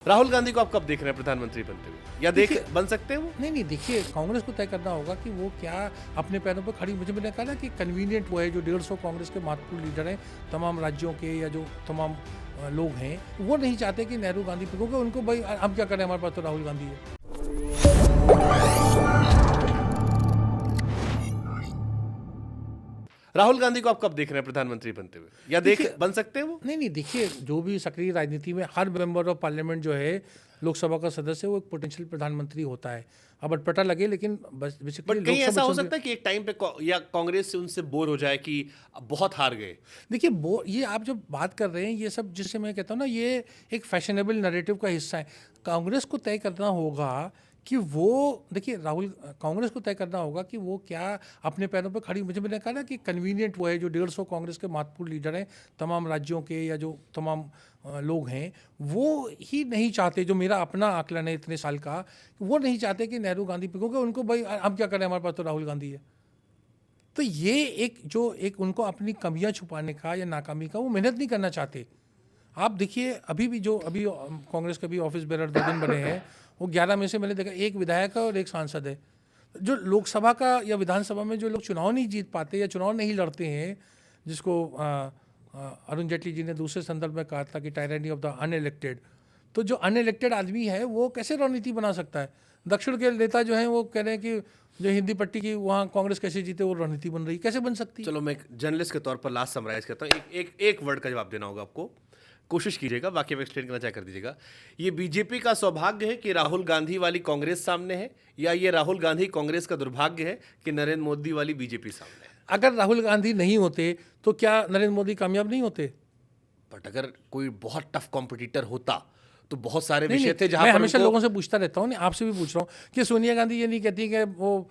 राहुल गांधी को आप कब देख रहे हैं प्रधानमंत्री बनते हुए, या बन सकते हैं वो? नहीं देखिए, कांग्रेस को तय करना होगा कि वो क्या अपने पैरों पर खड़ी। मुझे मैंने कहा ना कि कन्वीनियंट वो है जो 150 कांग्रेस के महत्वपूर्ण लीडर हैं तमाम राज्यों के, या जो तमाम लोग हैं, वो नहीं चाहते कि नेहरू गांधी पे, क्योंकि उनको भाई हम क्या करें, हमारे पास तो राहुल गांधी है। राहुल गांधी को आप कब देख रहे हैं प्रधानमंत्री बनते हुए, या बन सकते हैं वो? नहीं देखिए, जो भी सक्रिय राजनीति में हर मेंबर ऑफ पार्लियामेंट जो है, लोकसभा का सदस्य, वो एक पोटेंशियल प्रधानमंत्री होता है। अब अटपटा लगे, लेकिन बस बेसिकली बट कहीं ऐसा हो सकता है कि एक टाइम पे या कांग्रेस से उनसे बोर हो जाए कि अब बहुत हार गए। देखिए, ये आप जो बात कर रहे हैं, ये सब जिससे मैं कहता हूँ ना, ये एक फैशनेबल नैरेटिव का हिस्सा है। कांग्रेस को तय करना होगा कि वो, देखिए कांग्रेस को तय करना होगा कि वो क्या अपने पैरों पर खड़ी। मुझे मैंने कहा ना कि कन्वीनियंट वो है जो 150 कांग्रेस के महत्वपूर्ण लीडर हैं तमाम राज्यों के, या जो तमाम लोग हैं, वो ही नहीं चाहते, जो मेरा अपना आकलन है इतने साल का, वो नहीं चाहते कि नेहरू गांधी पे, क्योंकि उनको भाई हम क्या करें, हमारे पास तो राहुल गांधी है। तो ये एक उनको अपनी कमियां छुपाने का या नाकामी का, वो मेहनत नहीं करना चाहते। आप देखिए, अभी कांग्रेस के भी ऑफिस बेरर 2 दिन बने हैं, वो 11 में से मैंने देखा एक विधायक है और एक सांसद है। जो लोकसभा का या विधानसभा में जो लोग चुनाव नहीं जीत पाते या चुनाव नहीं लड़ते हैं, जिसको अरुण जेटली जी ने दूसरे संदर्भ में कहा था कि टायरनी ऑफ द अनइलेक्टेड, तो जो अनइलेक्टेड आदमी है वो कैसे रणनीति बना सकता है? दक्षिण के नेता जो हैं वो कह रहे हैं कि जो हिंदी पट्टी की वहाँ कांग्रेस कैसे जीते, वो रणनीति बन रही, कैसे बन सकती? चलो, मैं एक जर्नलिस्ट के तौर पर लास्ट समराइज करता हूँ। एक वर्ड का जवाब देना होगा आपको, कोशिश कीजिएगा, बाकी में एक्सप्लेन करना चाहे कर दीजिएगा। ये बीजेपी का सौभाग्य है कि राहुल गांधी वाली कांग्रेस सामने है, या ये राहुल गांधी कांग्रेस का दुर्भाग्य है कि नरेंद्र मोदी वाली बीजेपी सामने है? अगर राहुल गांधी नहीं होते तो क्या नरेंद्र मोदी कामयाब नहीं होते? बट अगर कोई बहुत टफ कॉम्पिटिटर होता तो बहुत सारे नहीं, विषय थे जहां मैं पर हमेशा लोगों से पूछता रहता हूँ, आपसे भी पूछ रहा हूँ कि सोनिया गांधी ये नहीं कहती कि वो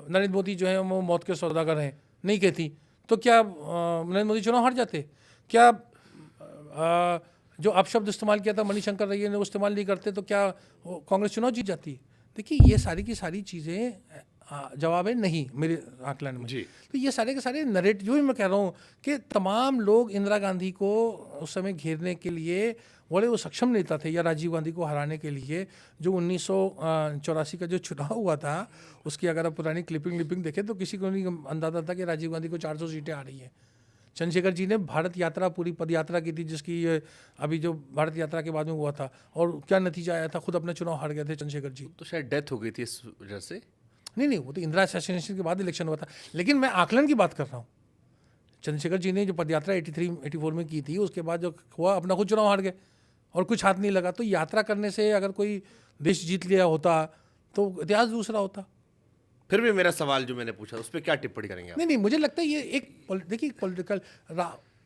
नरेंद्र मोदी जो है वो मौत के सौदागर हैं, नहीं कहती, तो क्या नरेंद्र मोदी चुनाव हार जाते? क्या जो अपशब्द इस्तेमाल किया था मणिशंकर रैया ने, वो इस्तेमाल नहीं करते तो क्या कांग्रेस चुनाव जीत जाती? देखिए, ये सारी की सारी चीज़ें जवाब है नहीं मेरे आकलन में। तो ये सारे के सारे नरेट, जो भी मैं कह रहा हूँ कि तमाम लोग इंदिरा गांधी को उस समय घेरने के लिए बड़े वो सक्षम नेता थे, या राजीव गांधी को हराने के लिए। जो 1984 का जो चुनाव हुआ था, उसकी अगर आप पुरानी क्लिपिंग देखें तो किसी को नहीं अंदाजा था कि राजीव गांधी को 400 सीटें आ रही हैं। चंद्रशेखर जी ने भारत यात्रा, पूरी पद यात्रा की थी, जिसकी अभी जो भारत यात्रा के बाद में हुआ था, और क्या नतीजा आया था, खुद अपना चुनाव हार गए थे चंद्रशेखर जी। तो शायद डेथ हो गई थी इस वजह से। नहीं, वो तो इंदिरा असैसिनेशन के बाद इलेक्शन हुआ था, लेकिन मैं आकलन की बात कर रहा हूँ। चंद्रशेखर जी ने जो पदयात्रा 83-84 में की थी, उसके बाद जो हुआ, अपना खुद चुनाव हार गए और कुछ हाथ नहीं लगा। तो यात्रा करने से अगर कोई देश जीत लिया होता तो इतिहास दूसरा होता। फिर भी मेरा सवाल जो मैंने पूछा, उस पर क्या टिप्पणी करेंगे आप? नहीं, मुझे लगता है ये एक देखिए पॉलिटिकल,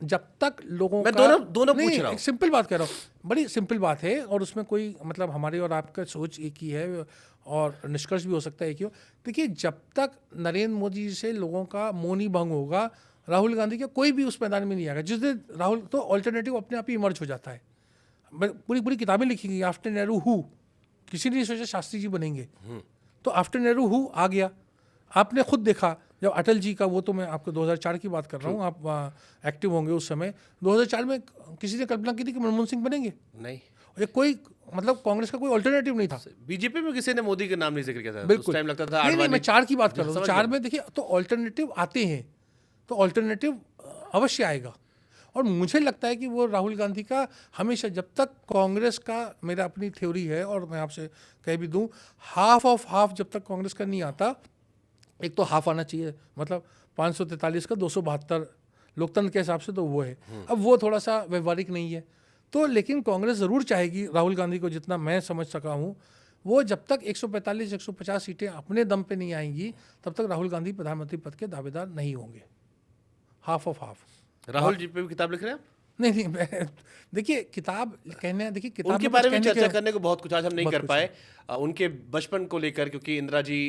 जब तक लोगों मैं का दोनों पूछ रहा हूँ, एक सिंपल बात कह रहा हूँ, बड़ी सिंपल बात है, और उसमें कोई मतलब हमारे और आपका सोच एक ही है और निष्कर्ष भी हो सकता है एक ही हो। देखिए, जब तक नरेंद्र मोदी से लोगों का मोह नहीं भंग होगा, राहुल गांधी का कोई भी उस मैदान में नहीं आएगा। जिस दिन राहुल, तो ऑल्टरनेटिव अपने आप ही इमर्ज हो जाता है। पूरी किताबें लिखी गई, आफ्टर नेहरू हु, किसी ने नहीं सोचा शास्त्री जी बनेंगे, तो आफ्टर नेहरू हु आ गया। आपने खुद देखा जब अटल जी का, वो तो मैं आपको 2004 की बात कर रहा हूँ, आप एक्टिव होंगे उस समय, 2004 में किसी ने कल्पना की थी कि मनमोहन सिंह बनेंगे? नहीं। ये कोई मतलब कांग्रेस का कोई अल्टरनेटिव नहीं था। बीजेपी में किसी ने मोदी के नाम नहीं जिक्र किया था। बिल्कुल, उस टाइम लगता था नहीं, मैं 4 की बात कर रहा हूँ। 4 में देखिए, तो अल्टरनेटिव आते हैं, तो अल्टरनेटिव अवश्य आएगा। और मुझे लगता है कि वो राहुल गांधी का हमेशा, जब तक कांग्रेस का, मेरा अपनी थ्योरी है और मैं आपसे कह भी दूं, हाफ ऑफ हाफ जब तक कांग्रेस का नहीं आता, एक तो हाफ आना चाहिए, मतलब 543 का 272 लोकतंत्र के हिसाब से तो वो है। अब वो थोड़ा सा व्यवहारिक नहीं है, तो लेकिन कांग्रेस ज़रूर चाहेगी राहुल गांधी को, जितना मैं समझ सका हूँ, वो जब तक 145-150 सीटें अपने दम पे नहीं आएंगी, तब तक राहुल गांधी प्रधानमंत्री पद के दावेदार नहीं होंगे। Half of half. Rahul ji पे भी किताब लिख रहे हैं आप? नहीं, मैं देखिए, किताब कहने, देखिए किताब उनके बारे में चर्चा करने को बहुत कुछ आज हम नहीं कर पाए, उनके बचपन को लेकर, क्योंकि इंदिरा जी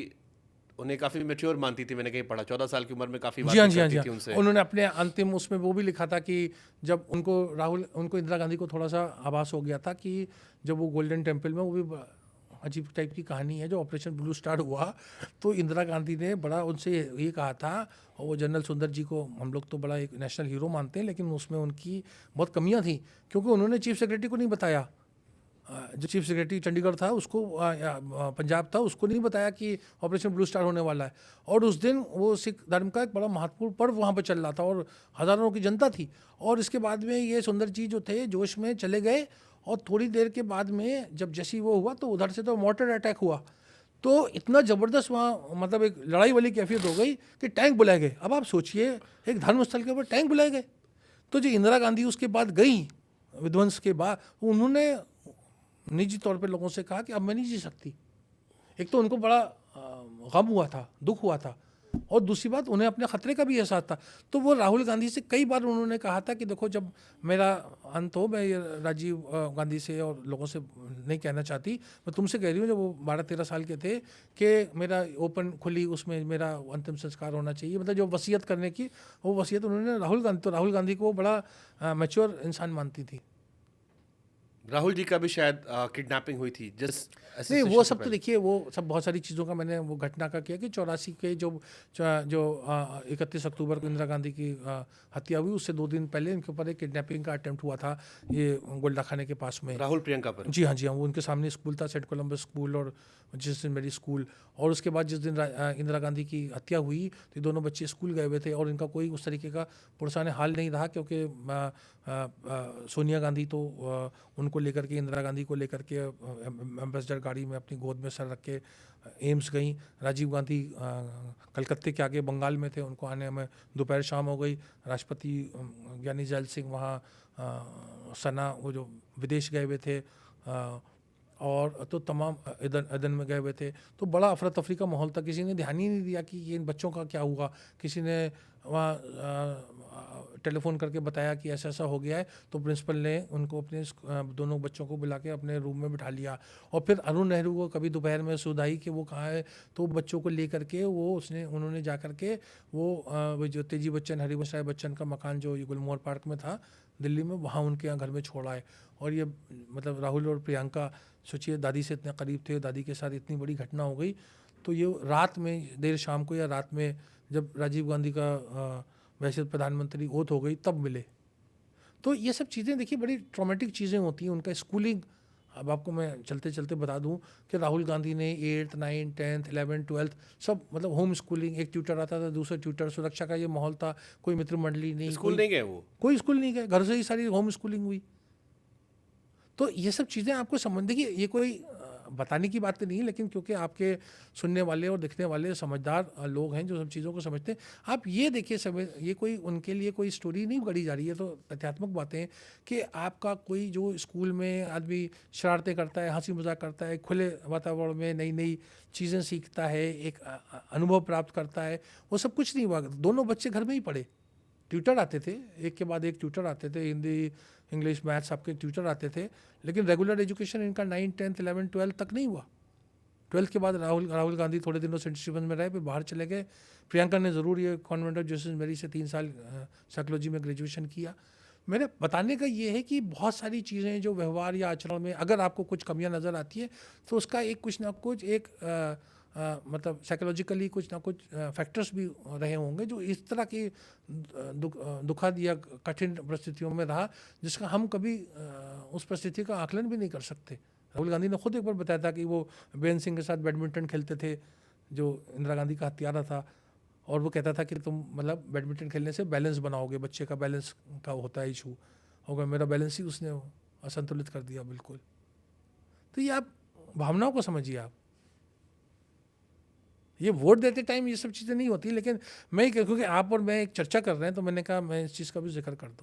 उन्हें काफी मैच्योर मानती थी, मैंने कहीं पढ़ा, 14 साल की उम्र में काफी बात करती थी उनसे। उन्होंने अपने अंतिम उसमें वो भी लिखा था कि जब उनको इंदिरा गांधी को थोड़ा सा आभास हो गया था कि जब वो गोल्डन टेम्पल में, वो भी अजीब टाइप की कहानी है। जो ऑपरेशन ब्लू स्टार हुआ तो इंदिरा गांधी ने बड़ा उनसे ये कहा था, और वो जनरल सुंदर जी को हम लोग तो बड़ा एक नेशनल हीरो मानते हैं, लेकिन उसमें उनकी बहुत कमियां थी, क्योंकि उन्होंने चीफ सेक्रेटरी को नहीं बताया। जो चीफ सेक्रेटरी चंडीगढ़ था उसको, पंजाब था, उसको नहीं बताया कि ऑपरेशन ब्लू स्टार होने वाला है। और उस दिन वो सिख धर्म का एक बड़ा महत्वपूर्ण पर्व वहाँ पर चल रहा था और हज़ारों की जनता थी। और इसके बाद में ये सुंदर जी जो थे जोश में चले गए, और थोड़ी देर के बाद में जब जैसी वो हुआ तो उधर से तो मॉर्टर अटैक हुआ। तो इतना ज़बरदस्त वहाँ मतलब एक लड़ाई वाली कैफियत हो गई कि टैंक बुलाए गए। अब आप सोचिए, एक धर्म स्थल के ऊपर टैंक बुलाए गए। तो जो इंदिरा गांधी उसके बाद गई विध्वंस के बाद, उन्होंने निजी तौर पे लोगों से कहा कि अब मैं नहीं जी सकती। एक तो उनको बड़ा गम हुआ था, दुख हुआ था, और दूसरी बात उन्हें अपने ख़तरे का भी एहसास था। तो वो राहुल गांधी से कई बार उन्होंने कहा था कि देखो, जब मेरा अंत हो, मैं ये राजीव गांधी से और लोगों से नहीं कहना चाहती, मैं तुमसे कह रही हूँ, जब वो 12-13 साल के थे, कि मेरा ओपन खुली उसमें मेरा अंतिम संस्कार होना चाहिए। मतलब जो वसीयत करने की, वो वसीयत उन्होंने राहुल गांधी को बड़ा मैच्योर इंसान मानती थी। राहुल जी का भी शायद किडनैपिंग हुई थी जिस नहीं, assassination वो से सब तो पहले। देखिए, वो सब बहुत सारी चीज़ों का मैंने वो घटना का किया कि 84 के जो 31 अक्टूबर को इंदिरा गांधी की हत्या हुई, उससे 2 दिन पहले इनके ऊपर एक किडनैपिंग का अटेम्प्ट हुआ था, ये गोल्डा खाने के पास में। राहुल प्रियंका पर। जी हाँ, जी हाँ, वो उनके सामने स्कूल था, सेंट कोलम्बस स्कूल, और जिस दिन मेरी स्कूल, और उसके बाद जिस दिन इंदिरा गांधी की हत्या हुई तो ये दोनों बच्चे स्कूल गए हुए थे, और इनका कोई उस तरीके का पुरसाने हाल नहीं रहा, क्योंकि सोनिया गांधी तो उनको लेकर के, इंदिरा गांधी को लेकर के एम्बेसडर गाड़ी में अपनी गोद में सर रख के एम्स गई। राजीव गांधी कलकत्ते के आगे बंगाल में थे, उनको आने में दोपहर शाम हो गई। राष्ट्रपति ज्ञानी जैल सिंह वहाँ सना, वो जो विदेश गए हुए थे, और तो तमाम अदन में गए हुए थे। तो बड़ा अफरा तफरी का माहौल था, किसी ने ध्यान ही नहीं दिया कि ये इन बच्चों का क्या हुआ। किसी ने वहाँ टेलीफोन करके बताया कि ऐसा ऐसा हो गया है, तो प्रिंसिपल ने उनको अपने दोनों बच्चों को बुला के अपने रूम में बिठा लिया। और फिर अरुण नेहरू को कभी दोपहर में सुध आई कि वो कहाँ है, तो बच्चों को ले करके उन्होंने जा करके वो जो तेजी बच्चन, हरिवंश राय बच्चन का मकान जो ये गुलमोहर पार्क में था दिल्ली में, वहाँ उनके यहाँ घर में छोड़ा है। और ये मतलब राहुल और प्रियंका, सोचिए, दादी से इतने करीब थे, दादी के साथ इतनी बड़ी घटना हो गई। तो ये रात में, देर शाम को या रात में, जब राजीव गांधी का वैसे प्रधानमंत्री ओथ हो गई, तब मिले। तो ये सब चीज़ें देखिए बड़ी ट्रॉमेटिक चीज़ें होती हैं। उनका स्कूलिंग, अब आपको मैं चलते चलते बता दूं कि राहुल गांधी ने 8th 9th 10th 11th 12th सब मतलब होम स्कूलिंग, एक ट्यूटर आता था, दूसरा ट्यूटर, सुरक्षा का ये माहौल था, कोई मित्र मंडली नहीं, स्कूल नहीं गए वो। कोई स्कूल नहीं गए, घर से ही सारी होम स्कूलिंग हुई। तो ये सब चीज़ें आपको समझ, देखिए ये कोई बताने की बात नहीं है, लेकिन क्योंकि आपके सुनने वाले और दिखने वाले समझदार लोग हैं जो सब चीज़ों को समझते हैं, आप ये देखिए, सब ये कोई उनके लिए कोई स्टोरी नहीं गढ़ी जा रही है। तो तथ्यात्मक बातें हैं कि आपका कोई जो स्कूल में आदमी शरारतें करता है, हंसी मजाक करता है, खुले वातावरण में नई नई चीज़ें सीखता है, एक अनुभव प्राप्त करता है, वो सब कुछ नहीं हुआ। दोनों बच्चे घर में ही पढ़े, ट्यूटर आते थे, एक के बाद एक ट्यूटर आते थे, हिंदी इंग्लिश मैथ्स आपके ट्यूटर आते थे, लेकिन रेगुलर एजुकेशन इनका 9th 10th 11th 12th तक नहीं हुआ। 12th के बाद राहुल गांधी थोड़े दिनों सेंट स्टीफन में रहे, फिर बाहर चले गए। प्रियंका ने ज़रूर ये कॉन्वेंट ऑफ जीसस मेरी से 3 साल साइकोलॉजी में ग्रेजुएशन किया। मेरे बताने का ये है कि बहुत सारी चीज़ें जो व्यवहार या आचरण में अगर आपको कुछ कमियां नज़र आती है, तो उसका एक कुछ ना कुछ एक मतलब साइकोलॉजिकली कुछ ना कुछ फैक्टर्स भी रहे होंगे जो इस तरह की दुखद या कठिन परिस्थितियों में रहा, जिसका हम कभी उस परिस्थिति का आकलन भी नहीं कर सकते। राहुल गांधी ने खुद एक बार बताया था कि वो बेन सिंह के साथ बैडमिंटन खेलते थे, जो इंदिरा गांधी का हत्यारा था, और वो कहता था कि तुम मतलब बैडमिंटन खेलने से बैलेंस बनाओगे, बच्चे का बैलेंस का होता है इशू, होगा मेरा बैलेंस ही उसने असंतुलित कर दिया बिल्कुल। तो ये आप भावनाओं को समझिए। आप ये वोट देते टाइम ये सब चीज़ें नहीं होती, लेकिन मैं क्योंकि आप और मैं एक चर्चा कर रहे हैं, तो मैंने कहा मैं इस चीज़ का भी जिक्र कर दूँ।